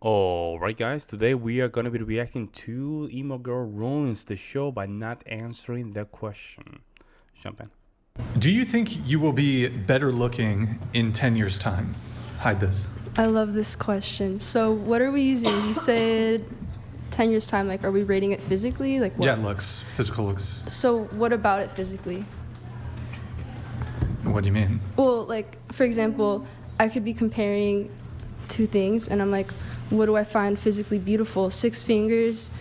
Alright, guys, today we are going to be reacting to Emo Girl ruins the show by not answering the question. Jump in. Do you think you will be better looking in 10 years' time? Hide this. I love this question. So what are we using? You said 10 years time, like are we rating it physically? Like what? Yeah, looks. Physical looks. So what about it physically? What do you mean? Well, like for example, I could be comparing two things and I'm like, what do I find physically beautiful? 6 fingers,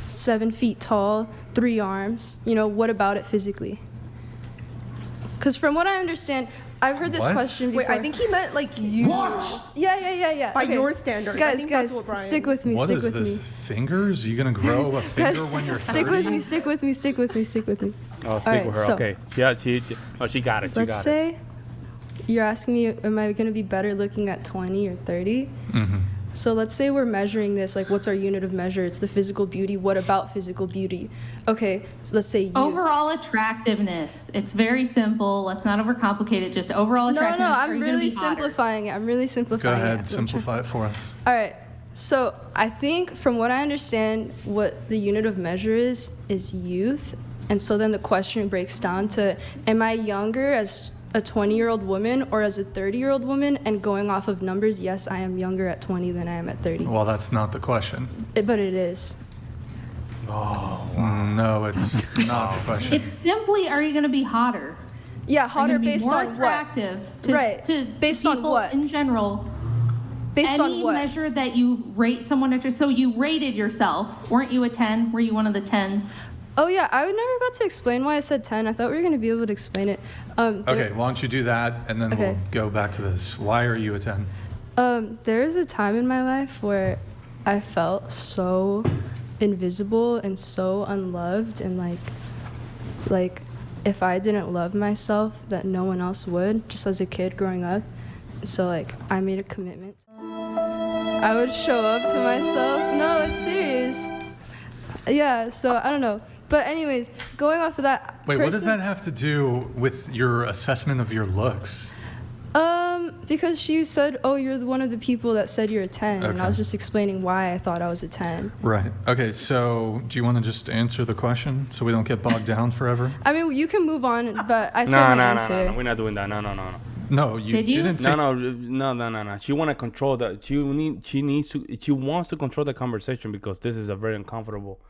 7 feet tall, 3 arms. You know, what about it physically? Because from what I understand, I've heard this What? question before. Wait, I think he meant like you. What? Yeah. By Okay. your standards. I Guys, think guys, that's what Brian... stick with me, What stick is with this? me. Fingers? Are you going to grow a finger Guys, when you're 30? stick with me, stick with me, stick with me, stick with me. Oh, stick Alright, with her. so- Okay. She got it. Let's say you're asking me, am I going to be better looking at 20 or 30? Mm-hmm. So let's say we're measuring this, like what's our unit of measure? It's the physical beauty. What about physical beauty? Okay, so let's say you. Overall attractiveness. It's very simple. Let's not overcomplicate it. Just overall attractiveness. No, Are I'm you gonna really be hotter? simplifying it. I'm really Go simplifying it. ahead, simplify it for us. All right. So I think from what I understand, what the unit of measure is youth. And so then the question breaks down to, am I younger as a 20-year-old woman or as a 30-year-old woman? And going off of numbers, yes, I am younger at 20 than I am at 30. Well, that's not the question. But it is. No, it's not the question. It's simply, are you going to be hotter? Yeah, Are you hotter gonna be based more on what? attractive to, Right. to Based on people what? in general? Based Any on what? measure that you rate someone at. So you rated yourself. Weren't you a 10? Were you one of the 10s? Oh yeah, I never got to explain why I said 10. I thought we were gonna be able to explain it. Okay, why don't you do that, and then Okay. we'll go back to this. Why are you a 10? There was a time in my life where I felt so invisible and so unloved, and like if I didn't love myself, that no one else would. Just as a kid growing up, so like I made a commitment. I would show up to myself. No, it's serious. Yeah, so I don't know. But anyways, going off of that. Wait, what does that have to do with your assessment of your looks? Because she said, oh, you're one of the people that said you're a 10. And I Okay. was just explaining why I thought I was a 10. Right. Okay, so do you want to just answer the question so we don't get bogged down forever? I mean, you can move on, but I said my answer. No. We're not doing that. No. No, you Did you? didn't say. No. She want to control that. She wants to control the conversation because this is a very uncomfortable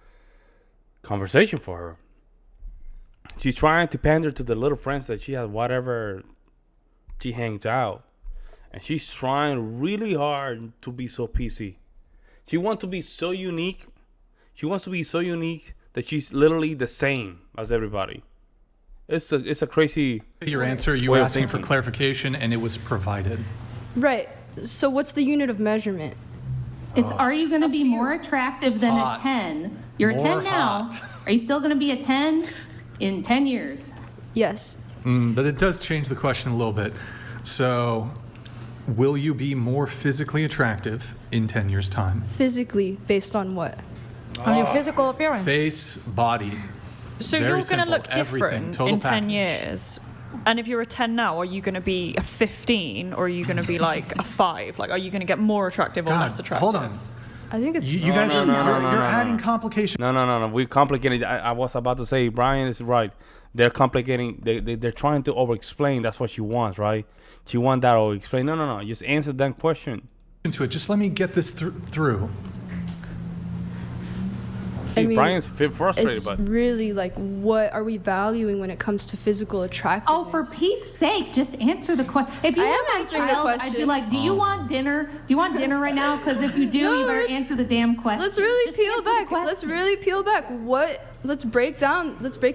conversation for her. She's trying to pander to the little friends that she has, whatever she hangs out, and she's trying really hard to be so PC. She wants to be so unique. She wants to be so unique that she's literally the same as everybody. It's a crazy. Your answer, you way were of asking for thinking. clarification, and it was provided. Right. So what's the unit of measurement? It's, are you going to be more attractive than Hot. a 10? You're a More 10 now. hot. Are you still going to be a 10 in 10 years? Yes. But it does change the question a little bit. So, will you be more physically attractive in 10 years' time? Physically, based on what? On your physical appearance. Face, body. So very you're going to simple. look Everything. different Total in 10 package. years. And if you're a 10 now, are you going to be a 15 or are you going to be like a 5? Like, are you going to get more attractive or God, less attractive? hold on. I think it's. You guys are no, you're no. adding complication. No. We complicated. I was about to say Brian is right. They're complicating. They're trying to over-explain. That's what she wants, right? She wants that over-explain. No. Just answer that question. Into it. Just let me get this through. I mean, Brian's frustrated, It's but really like, what are we valuing when it comes to physical attractiveness? Oh, for Pete's sake, just answer the question. If you I were am my answering the child, I'd be question. like, do you want dinner? Do you want dinner right now? Because if you do, No, you better let's- answer the damn question. Let's really Just peel answer the back. Let's question. really peel back. Let's break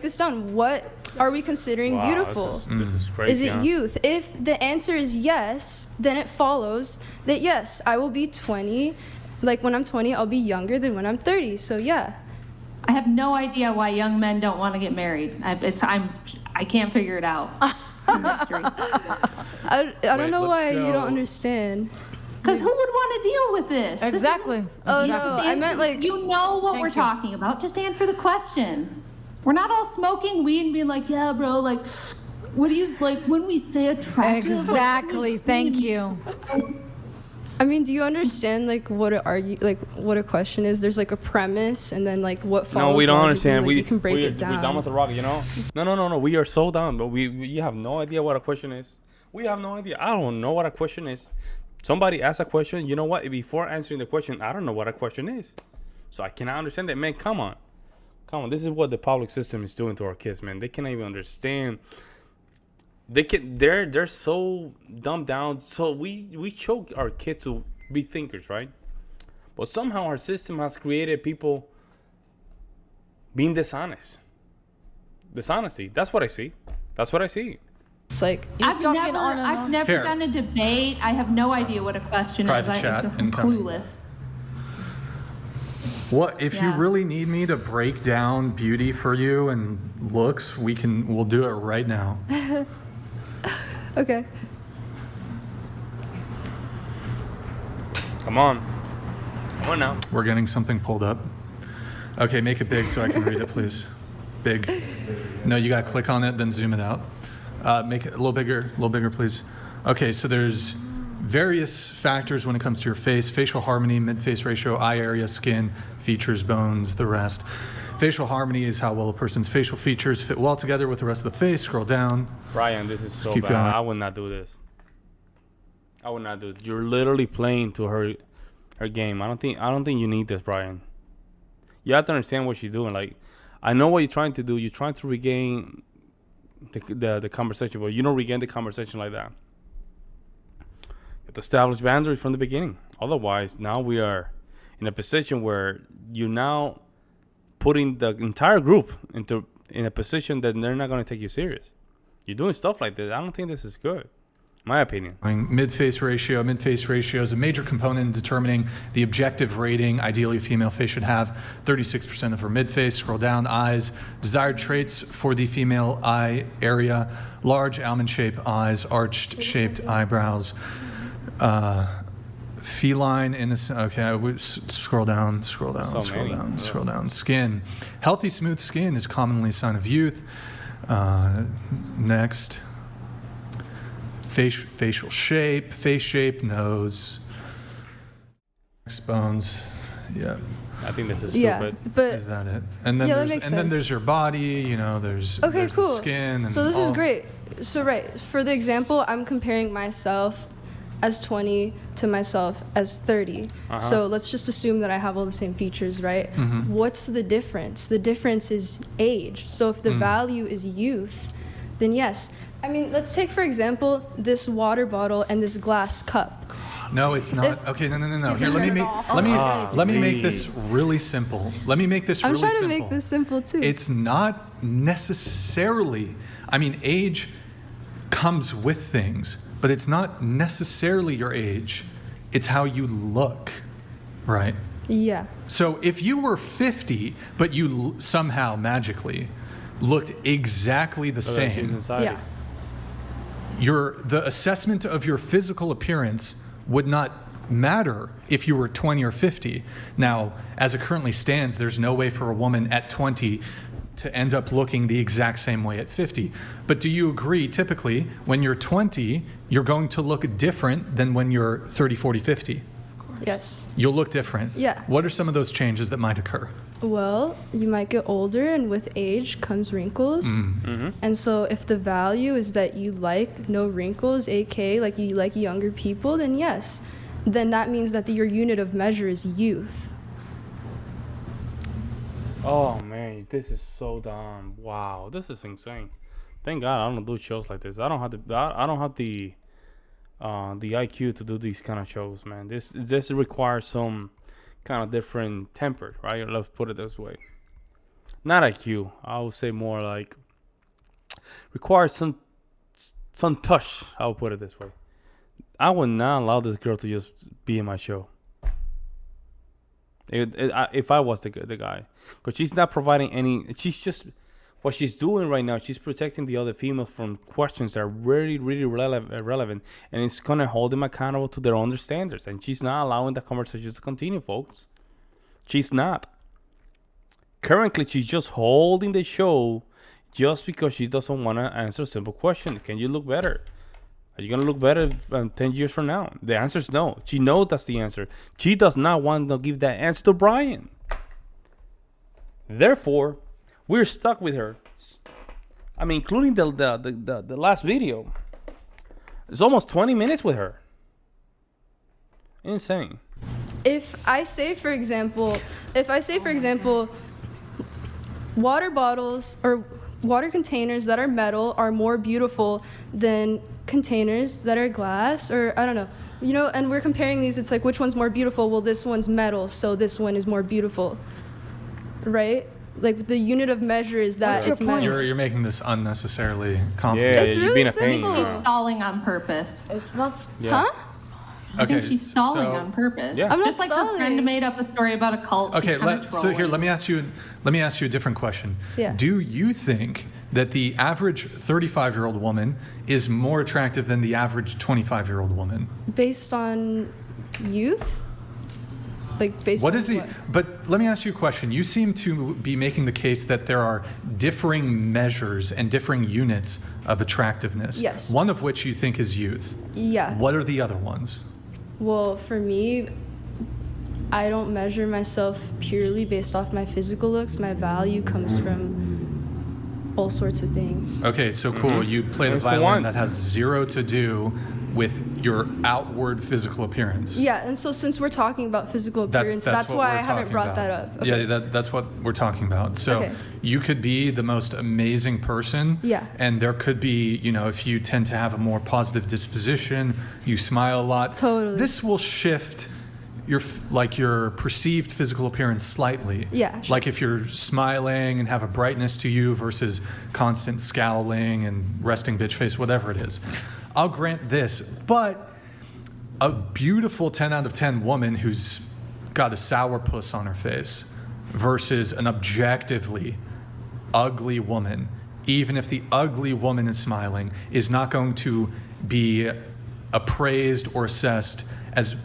this down. What are we considering wow, beautiful? This is crazy. Is it huh? youth? If the answer is yes, then it follows that yes, I will be 20. Like when I'm 20, I'll be younger than when I'm 30. So yeah. I have no idea why young men don't want to get married. I can't figure it out. It's a mystery. I don't Wait, know let's why you go- don't understand. Because who would want to deal with this? This is- Exactly. Oh you no, just I meant like you know what Thank we're you. talking about. Just answer the question. We're not all smoking weed and being like, yeah, bro, like, what do you like when we say attractive? Exactly. Thank you. I mean, do you understand like what what a question is? There's like a premise, and then like what follows. No, we don't logically, understand. like, you can break it We're dumb down. as a rock, you know? No. We are so dumb, but you have no idea what a question is. We have no idea. I don't know what a question is. Somebody asks a question, you know what? Before answering the question, I don't know what a question is. So I cannot understand that. Man, come on. This is what the public system is doing to our kids, man. They cannot even understand. They're so dumbed down. So we choke our kids to be thinkers, right? But somehow our system has created people being dishonest. Dishonesty. That's what I see. It's like I've jumping on and on. never Here. done a debate. I have no idea what a question Private is. chat I'm incoming. clueless. What if you Yeah. really need me to break down beauty for you and looks? We'll do it right now. okay. Come on now. We're getting something pulled up. Okay, make it big so I can read it, please. Big. No, you got to click on it, then zoom it out. Make it a little bigger, please. Okay, so there's various factors when it comes to your face: facial harmony, mid-face ratio, eye area, skin, features, bones, the rest. Facial harmony is how well a person's facial features fit well together with the rest of the face. Scroll down. Brian, this is so Keep bad. going. I would not do this. You're literally playing to her game. I don't think you need this, Brian. You have to understand what she's doing. Like, I know what you're trying to do. You're trying to regain the conversation, but you don't regain the conversation like that. You have to establish boundaries from the beginning. Otherwise, now we are in a position where you're now putting the entire group in a position that they're not going to take you serious. You're doing stuff like this. I don't think this is good. My opinion. Mid-face ratio. Mid-face ratio is a major component in determining the objective rating ideally a female face should have. 36% of her mid-face. Scroll down. Eyes. Desired traits for the female eye area: large almond-shaped eyes, arched-shaped eyebrows, feline innocent. Okay, I would scroll down. Scroll down. Skin. Healthy, smooth skin is commonly a sign of youth. Next. Facial shape, face shape, nose, bones. Yeah. I think this is Yeah, stupid. but Is that it? And then Yeah, that there's makes and then sense. there's your body. You know, there's okay, there's cool. the skin. And So this is all- great. So right, for the example, I'm comparing myself as 20 to myself as 30. So let's just assume that I have all the same features, right? What's the difference? The difference is age. So if the value is youth, then yes. I mean, let's take, for example, this water bottle and this glass cup. No, it's not. Okay, no. Here, let me make this really simple. I'm trying to make this simple too. It's not necessarily. I mean, age comes with things, but it's not necessarily your age. It's how you look, right? Yeah. So if you were 50, but you somehow magically looked exactly the So that she's same, inside Yeah. the assessment of your physical appearance would not matter if you were 20 or 50. Now, as it currently stands, there's no way for a woman at 20 to end up looking the exact same way at 50. But do you agree, typically, when you're 20, you're going to look different than when you're 30, 40, 50? Yes. You'll look different. Yeah. What are some of those changes that might occur? Well, you might get older, and with age comes wrinkles. And so, if the value is that you like no wrinkles, aka like you like younger people, then yes, then that means that your unit of measure is youth. Oh man, this is so dumb. Wow, this is insane. Thank God I don't do shows like this. I don't have the IQ to do these kind of shows, man. This requires some kind of different temper, right? Let's put it this way. Not IQ. I would say more like requires some touch. I would put it this way. I would not allow this girl to just be in my show. If I was the guy, because she's not providing any. She's just what she's doing right now. She's protecting the other females from questions that are really, really relevant, and it's gonna hold them accountable to their own standards. And she's not allowing the conversation to continue, folks. She's not. Currently, she's just holding the show just because she doesn't want to answer a simple question. Can you look better? Are you gonna look better 10 years from now? The answer is no. She knows that's the answer. She does not want to give that answer to Brian. Therefore, we're stuck with her. I mean, including the last video. It's almost 20 minutes with her. Insane. If I say, for example, water bottles or water containers that are metal are more beautiful than containers that are glass, or I don't know, you know, and we're comparing these, it's like, which one's more beautiful? Well, this one's metal, so this one is more beautiful, right? Like, the unit of measure is that it's metal. You're making this unnecessarily complicated. It's you're really being a simple. pain. She's stalling on purpose. It's not. Yeah. Huh? I think she's stalling on purpose. Yeah. I'm not Just like her friend stalling. made up a story about a cult. Okay, she's kinda so here, trolling. let me ask you a different question. Yeah. Do you think that the average 35-year-old woman is more attractive than the average 25-year-old woman? Based on youth? Like, based What on is the? what? But let me ask you a question. You seem to be making the case that there are differing measures and differing units of attractiveness. Yes. One of which you think is youth. Yeah. What are the other ones? Well, for me, I don't measure myself purely based off my physical looks. My value comes from all sorts of things. Okay, so cool. You play the One for violin. one. That has zero to do with your outward physical appearance. Yeah, and so since we're talking about physical appearance, that's what why we're I haven't talking brought about. that up. Yeah, that's what we're talking about. So Okay. you could be the most amazing person. Yeah. And there could be, you know, if you tend to have a more positive disposition, you smile a lot. Totally. This will shift your perceived physical appearance slightly. Yeah, sure. Like if you're smiling and have a brightness to you versus constant scowling and resting bitch face, whatever it is. I'll grant this, but a beautiful 10 out of 10 woman who's got a sourpuss on her face versus an objectively ugly woman, even if the ugly woman is smiling, is not going to be appraised or assessed as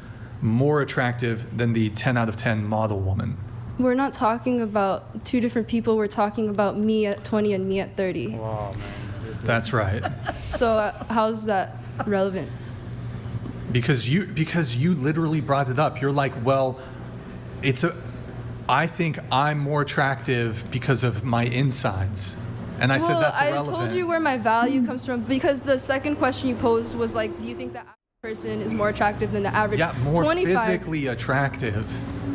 more attractive than the 10 out of 10 model woman. We're not talking about two different people. We're talking about me at 20 and me at 30. Wow, man. That's right. So how's that relevant? Because you literally brought it up. You're like, well, I think I'm more attractive because of my insides. And I said that's irrelevant. I told you where my value comes from, because the second question you posed was like, do you think that person is more attractive than the average more 25? physically attractive.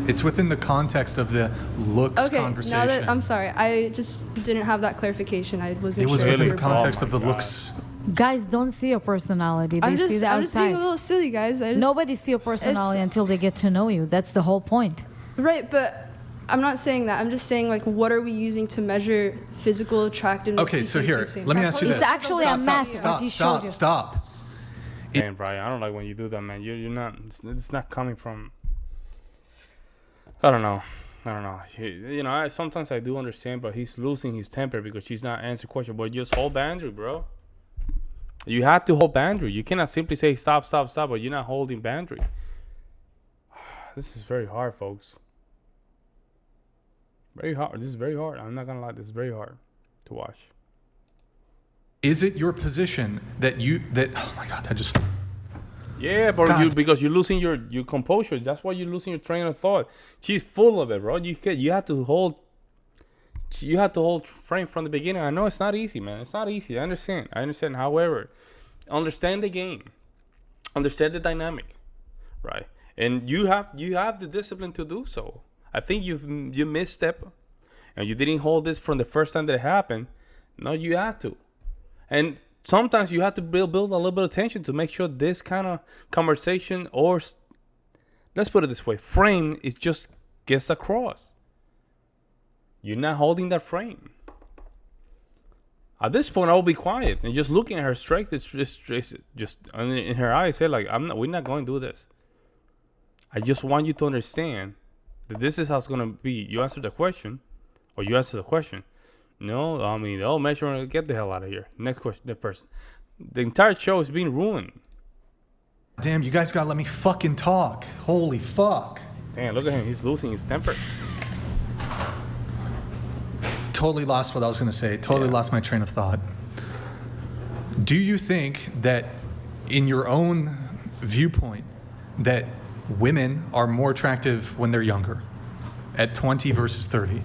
It's within the context of the looks Okay, conversation. now that I'm sorry, I just didn't have that clarification. I wasn't It was sure. if within you the were- context Oh of the my God. looks. Guys don't see your personality. They I'm see just the being a outside. little silly, guys. Nobody see your personality until they get to know you. That's the whole point. Right, but I'm not saying that. I'm just saying, like, what are we using to measure physical attractiveness? Okay, so between here, two same let me people? ask you It's this. actually a math that he showed you. Stop. Man, Brian, I don't like when you do that, man. You're not. It's not coming from. I don't know. You know, sometimes I do understand, but he's losing his temper because she's not answering question. But just hold boundary, bro. You have to hold boundary. You cannot simply say stop, but you're not holding boundary. This is very hard, folks. Very hard. This is very hard. I'm not gonna lie. This is very hard to watch. Is it your position that oh my God, I just. Yeah, but God. because you're losing your composure. That's why you're losing your train of thought. She's full of it, bro. You have to hold. You have to hold frame from the beginning. I know it's not easy, man. It's not easy. I understand. However, understand the game, understand the dynamic, right? And you have the discipline to do so. I think you misstep, and you didn't hold this from the first time that it happened. No, you have to, and sometimes you have to build a little bit of tension to make sure this kind of conversation, or let's put it this way, frame, it just gets across. You're not holding that frame. At this point, I will be quiet and just looking at her straight. It's just in her eyes, say like, we're not going to do this. I just want you to understand that this is how it's going to be. You answer the question, or you answer the question. No, I mean, oh, make sure to get the hell out of here. Next question, the person. The entire show is being ruined. Damn, you guys gotta let me fucking talk. Holy fuck. Damn, look at him. He's losing his temper. Totally lost what I was gonna say. Totally Yeah. lost my train of thought. Do you think that in your own viewpoint that women are more attractive when they're younger, at 20 versus 30?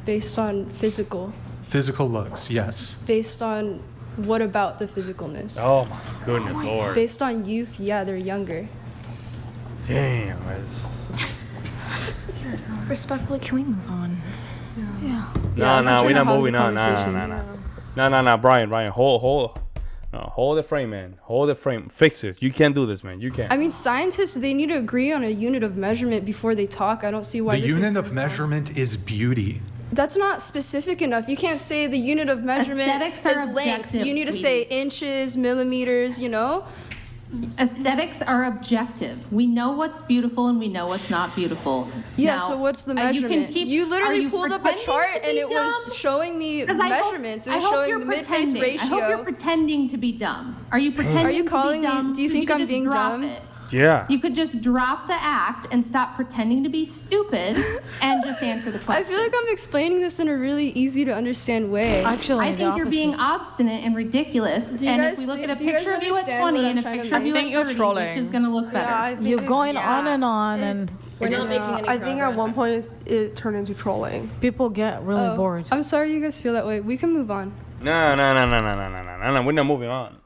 Based on physical. Physical looks, yes. Based on what about the physicalness? Oh my goodness, Lord. Based on youth, yeah, they're younger. Damn. Respectfully, can we move on? Yeah, No, I'm not we're trying not to have moving the on. conversation. No, Brian, hold the frame, man. Hold the frame. Fix it. You can't do this, man. You can't. I mean, scientists, they need to agree on a unit of measurement before they talk. I don't see why The this unit is... of measurement is beauty. That's not specific enough. You can't say the unit of measurement Aesthetics are is length. objective, You need to say sweetie. inches, millimeters, you know? Aesthetics are objective. We know what's beautiful and we know what's not beautiful. Yeah, Now, so what's the you can measurement? keep- You are literally you pulled up a pretending chart to and be it was dumb? showing me 'Cause I hope- measurements. It I was hope showing you're the mid-face pretending. ratio. I hope you're pretending to be dumb. Are you pretending Are you calling to me- be dumb? do you 'Cause think could I'm just being drop dumb? it. Yeah. You could just drop the act and stop pretending to be stupid and just answer the I question. feel like I'm explaining this in a really easy to understand way. Actually, I the think you're being opposite. obstinate and ridiculous. Do you And guys if we look see- at a do you guys picture of you at understand 20 what and a I'm trying to picture of make? you I at think you're 30, trolling. which is going to look better? Yeah, I think You're it- going yeah. on and on, It's- and We're not making any I think at one progress. point it turned into trolling. people get really Oh, bored. I'm sorry you guys feel that way. We can move on. No. We're not moving on.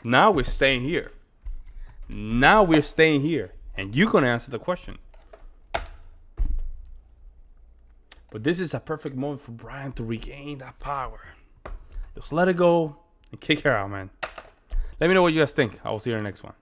Now we're staying here. And you're going to answer the question. But this is a perfect moment for Brian to regain that power. Just let it go and kick her out, man. Let me know what you guys think. I will see you in the next one.